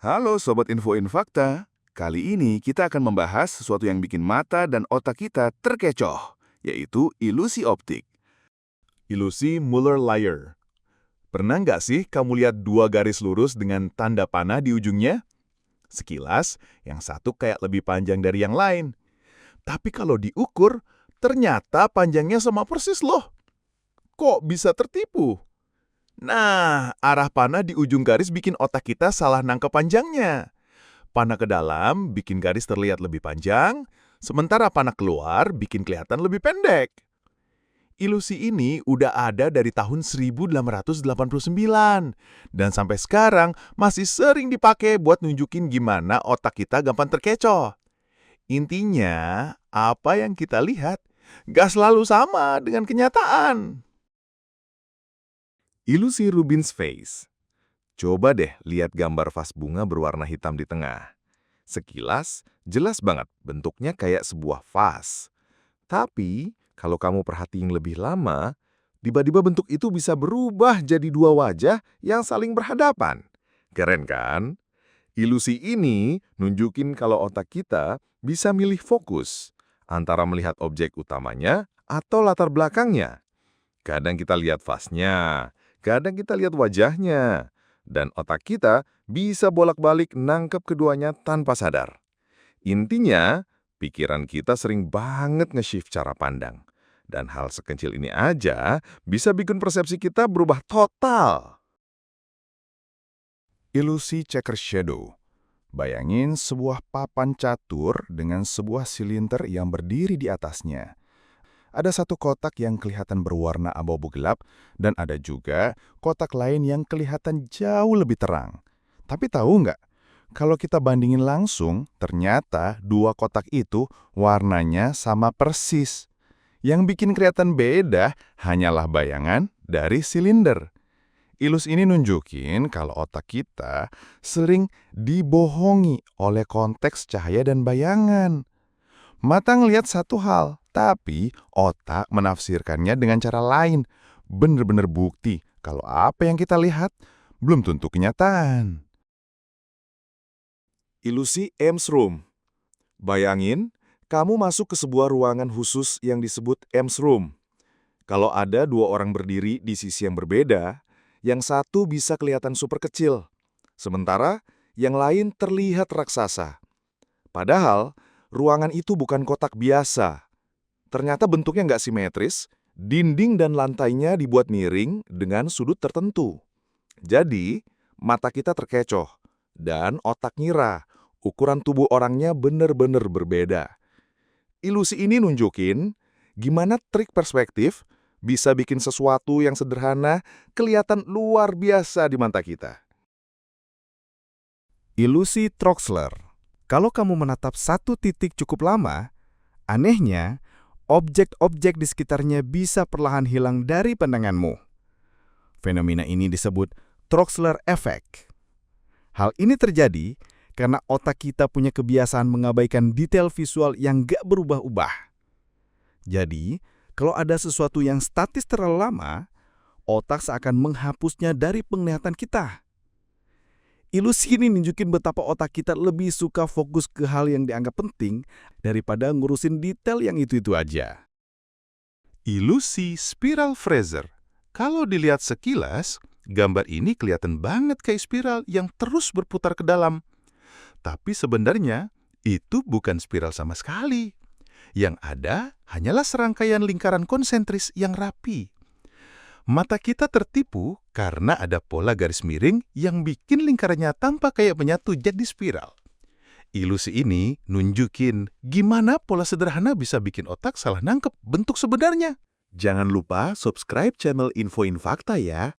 Halo Sobat Infoin Fakta, kali ini kita akan membahas sesuatu yang bikin mata dan otak kita terkecoh, yaitu ilusi optik. Ilusi Muller-Lyer. Pernah nggak sih kamu lihat dua garis lurus dengan tanda panah di ujungnya? Sekilas, yang satu kayak lebih panjang dari yang lain. Tapi kalau diukur, ternyata panjangnya sama persis loh. Kok bisa tertipu? Nah, arah panah di ujung garis bikin otak kita salah nangkep panjangnya. Panah ke dalam bikin garis terlihat lebih panjang, sementara panah keluar bikin kelihatan lebih pendek. Ilusi ini udah ada dari tahun 1889, dan sampai sekarang masih sering dipakai buat nunjukin gimana otak kita gampang terkecoh. Intinya, apa yang kita lihat gak selalu sama dengan kenyataan. Ilusi Rubin's Face. Coba deh lihat gambar vas bunga berwarna hitam di tengah. Sekilas, jelas banget bentuknya kayak sebuah vas. Tapi, kalau kamu perhatiin lebih lama, tiba-tiba bentuk itu bisa berubah jadi dua wajah yang saling berhadapan. Keren kan? Ilusi ini nunjukin kalau otak kita bisa milih fokus antara melihat objek utamanya atau latar belakangnya. Kadang kita lihat vasnya, kadang kita lihat wajahnya, dan otak kita bisa bolak-balik nangkep keduanya tanpa sadar. Intinya, pikiran kita sering banget nge-shift cara pandang. Dan hal sekecil ini aja bisa bikin persepsi kita berubah total. Ilusi checker shadow. Bayangin sebuah papan catur dengan sebuah silinder yang berdiri di atasnya. Ada satu kotak yang kelihatan berwarna abu-abu gelap, dan ada juga kotak lain yang kelihatan jauh lebih terang. Tapi tahu nggak? Kalau kita bandingin langsung, ternyata dua kotak itu warnanya sama persis. Yang bikin kelihatan beda hanyalah bayangan dari silinder. Ilus ini nunjukin kalau otak kita sering dibohongi oleh konteks cahaya dan bayangan. Mata ngelihat satu hal, tapi otak menafsirkannya dengan cara lain. Bener-bener bukti kalau apa yang kita lihat belum tentu kenyataan. Ilusi Ames Room. Bayangin, kamu masuk ke sebuah ruangan khusus yang disebut Ames Room. Kalau ada dua orang berdiri di sisi yang berbeda, yang satu bisa kelihatan super kecil, sementara yang lain terlihat raksasa. Padahal, ruangan itu bukan kotak biasa. Ternyata bentuknya nggak simetris, dinding dan lantainya dibuat miring dengan sudut tertentu. Jadi, mata kita terkecoh, dan otak ngira ukuran tubuh orangnya benar-benar berbeda. Ilusi ini nunjukin gimana trik perspektif bisa bikin sesuatu yang sederhana kelihatan luar biasa di mata kita. Ilusi Troxler. Kalau kamu menatap satu titik cukup lama, anehnya, objek-objek di sekitarnya bisa perlahan hilang dari pandanganmu. Fenomena ini disebut Troxler Effect. Hal ini terjadi karena otak kita punya kebiasaan mengabaikan detail visual yang gak berubah-ubah. Jadi, kalau ada sesuatu yang statis terlalu lama, otak seakan menghapusnya dari penglihatan kita. Ilusi ini nunjukin betapa otak kita lebih suka fokus ke hal yang dianggap penting daripada ngurusin detail yang itu-itu aja. Ilusi spiral Fraser. Kalau dilihat sekilas, gambar ini kelihatan banget kayak spiral yang terus berputar ke dalam. Tapi sebenarnya, itu bukan spiral sama sekali. Yang ada hanyalah serangkaian lingkaran konsentris yang rapi. Mata kita tertipu karena ada pola garis miring yang bikin lingkarannya tampak kayak menyatu jadi spiral. Ilusi ini nunjukin gimana pola sederhana bisa bikin otak salah nangkep bentuk sebenarnya. Jangan lupa subscribe channel Infoin Fakta ya.